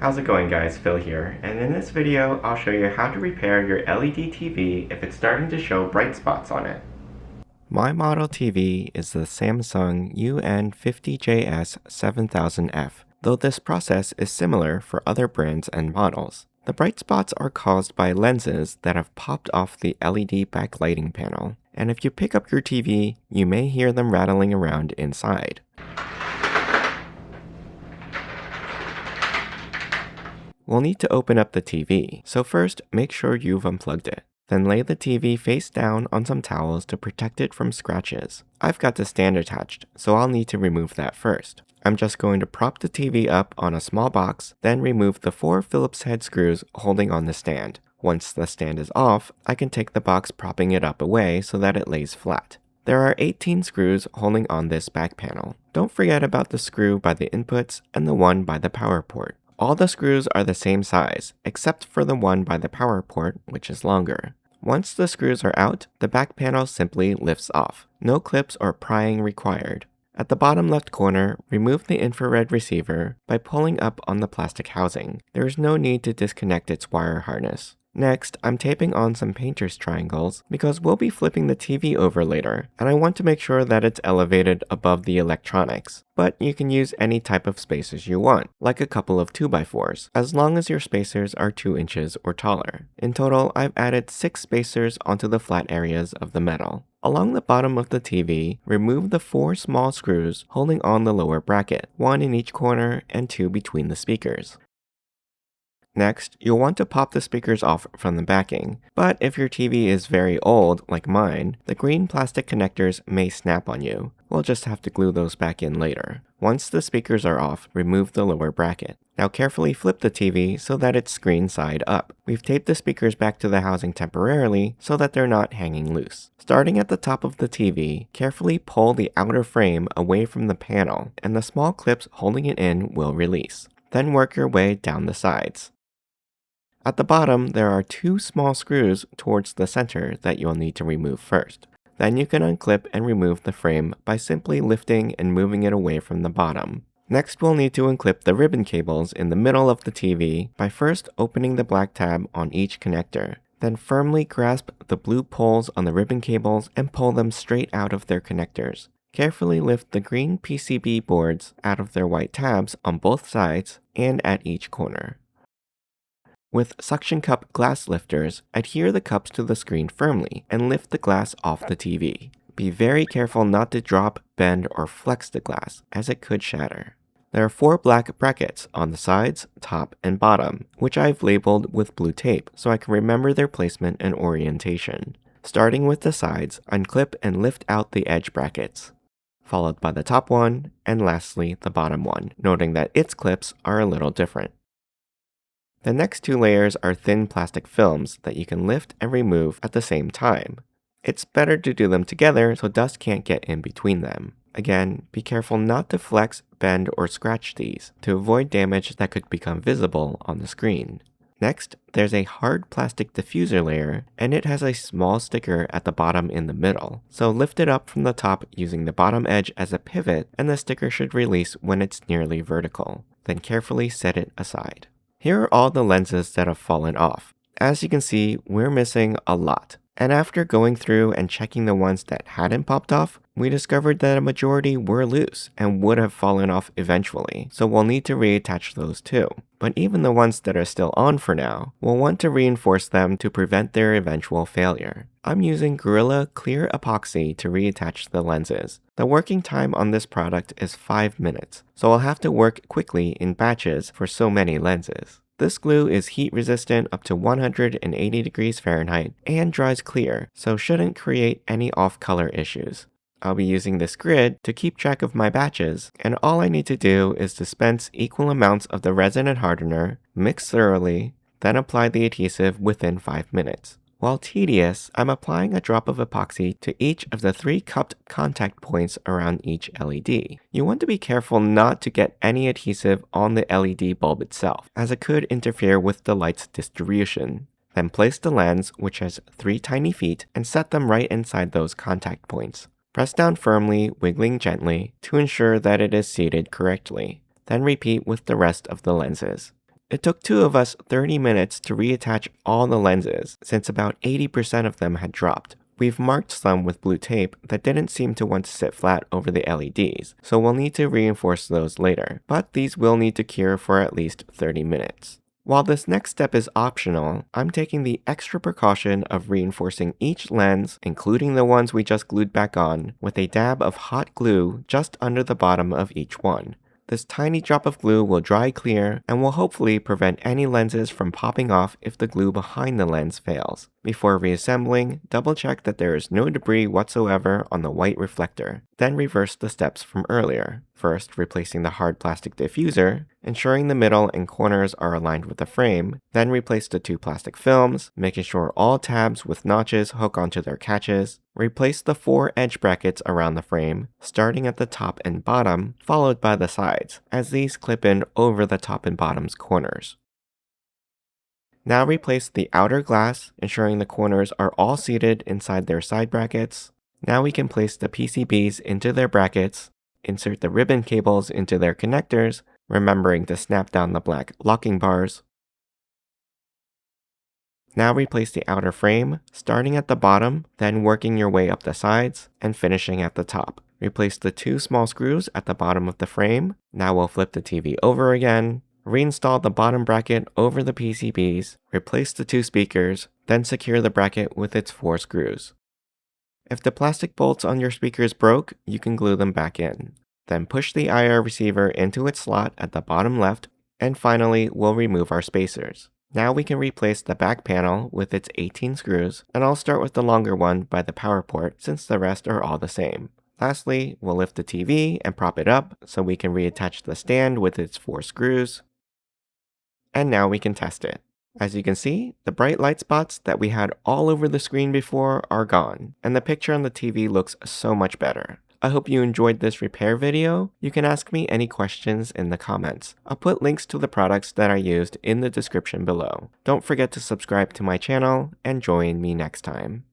How's it going guys, Phil here, and in this video I'll show you how to repair your LED TV if it's starting to show bright spots on it. My model TV is the Samsung UN50JS7000F, though this process is similar for other brands and models. The bright spots are caused by lenses that have popped off the LED backlighting panel, and if you pick up your TV, you may hear them rattling around inside. We'll need to open up the TV, so first make sure you've unplugged it. Then lay the TV face down on some towels to protect it from scratches. I've got the stand attached, so I'll need to remove that first. I'm just going to prop the TV up on a small box, then remove the 4 Phillips head screws holding on the stand. Once the stand is off, I can take the box propping it up away so that it lays flat. There are 18 screws holding on this back panel. Don't forget about the screw by the inputs and the one by the power port. All the screws are the same size, except for the one by the power port, which is longer. Once the screws are out, the back panel simply lifts off. No clips or prying required. At the bottom left corner, remove the infrared receiver by pulling up on the plastic housing. There is no need to disconnect its wire harness. Next, I'm taping on some painter's triangles because we'll be flipping the TV over later, and I want to make sure that it's elevated above the electronics. But you can use any type of spacers you want, like a couple of 2x4s, as long as your spacers are 2 inches or taller. In total, I've added 6 spacers onto the flat areas of the metal. Along the bottom of the TV, remove the 4 small screws holding on the lower bracket, 1 in each corner and 2 between the speakers. Next, you'll want to pop the speakers off from the backing, but if your TV is very old, like mine, the green plastic connectors may snap on you. We'll just have to glue those back in later. Once the speakers are off, remove the lower bracket. Now carefully flip the TV so that it's screen side up. We've taped the speakers back to the housing temporarily so that they're not hanging loose. Starting at the top of the TV, carefully pull the outer frame away from the panel, and the small clips holding it in will release. Then work your way down the sides. At the bottom, there are 2 small screws towards the center that you'll need to remove first. Then you can unclip and remove the frame by simply lifting and moving it away from the bottom. Next, we'll need to unclip the ribbon cables in the middle of the TV by first opening the black tab on each connector. Then firmly grasp the blue poles on the ribbon cables and pull them straight out of their connectors. Carefully lift the green PCB boards out of their white tabs on both sides and at each corner. With suction cup glass lifters, adhere the cups to the screen firmly and lift the glass off the TV. Be very careful not to drop, bend, or flex the glass, as it could shatter. There are 4 black brackets on the sides, top, and bottom, which I've labeled with blue tape so I can remember their placement and orientation. Starting with the sides, unclip and lift out the edge brackets, followed by the top one, and lastly the bottom one, noting that its clips are a little different. The next 2 layers are thin plastic films that you can lift and remove at the same time. It's better to do them together so dust can't get in between them. Again, be careful not to flex, bend, or scratch these to avoid damage that could become visible on the screen. Next, there's a hard plastic diffuser layer, and it has a small sticker at the bottom in the middle. So lift it up from the top using the bottom edge as a pivot, and the sticker should release when it's nearly vertical. Then carefully set it aside. Here are all the lenses that have fallen off. As you can see, we're missing a lot. And after going through and checking the ones that hadn't popped off, we discovered that a majority were loose and would have fallen off eventually, so we'll need to reattach those too. But even the ones that are still on for now, we'll want to reinforce them to prevent their eventual failure. I'm using Gorilla Clear Epoxy to reattach the lenses. The working time on this product is 5 minutes, so I'll have to work quickly in batches for so many lenses. This glue is heat resistant up to 180 degrees Fahrenheit and dries clear, so shouldn't create any off-color issues. I'll be using this grid to keep track of my batches, and all I need to do is dispense equal amounts of the resin and hardener, mix thoroughly, then apply the adhesive within 5 minutes. While tedious, I'm applying a drop of epoxy to each of the 3 cupped contact points around each LED. You want to be careful not to get any adhesive on the LED bulb itself, as it could interfere with the light's distribution. Then place the lens, which has 3 tiny feet, and set them right inside those contact points. Press down firmly, wiggling gently, to ensure that it is seated correctly. Then repeat with the rest of the lenses. It took two of us 30 minutes to reattach all the lenses, since about 80% of them had dropped. We've marked some with blue tape that didn't seem to want to sit flat over the LEDs, so we'll need to reinforce those later, but these will need to cure for at least 30 minutes. While this next step is optional, I'm taking the extra precaution of reinforcing each lens, including the ones we just glued back on, with a dab of hot glue just under the bottom of each one. This tiny drop of glue will dry clear and will hopefully prevent any lenses from popping off if the glue behind the lens fails. Before reassembling, double check that there is no debris whatsoever on the white reflector. Then reverse the steps from earlier. First, replacing the hard plastic diffuser, ensuring the middle and corners are aligned with the frame. Then replace the two plastic films, making sure all tabs with notches hook onto their catches. Replace the 4 edge brackets around the frame, starting at the top and bottom, followed by the sides, as these clip in over the top and bottom's corners. Now replace the outer glass, ensuring the corners are all seated inside their side brackets. Now we can place the PCBs into their brackets, insert the ribbon cables into their connectors, remembering to snap down the black locking bars. Now replace the outer frame, starting at the bottom, then working your way up the sides, and finishing at the top. Replace the 2 small screws at the bottom of the frame. Now we'll flip the TV over again, reinstall the bottom bracket over the PCBs, replace the 2 speakers, then secure the bracket with its 4 screws. If the plastic bolts on your speakers broke, you can glue them back in. Then push the IR receiver into its slot at the bottom left, and finally we'll remove our spacers. Now we can replace the back panel with its 18 screws, and I'll start with the longer one by the power port since the rest are all the same. Lastly, we'll lift the TV and prop it up so we can reattach the stand with its 4 screws. And now we can test it. As you can see, the bright light spots that we had all over the screen before are gone, and the picture on the TV looks so much better. I hope you enjoyed this repair video. You can ask me any questions in the comments. I'll put links to the products that I used in the description below. Don't forget to subscribe to my channel and join me next time.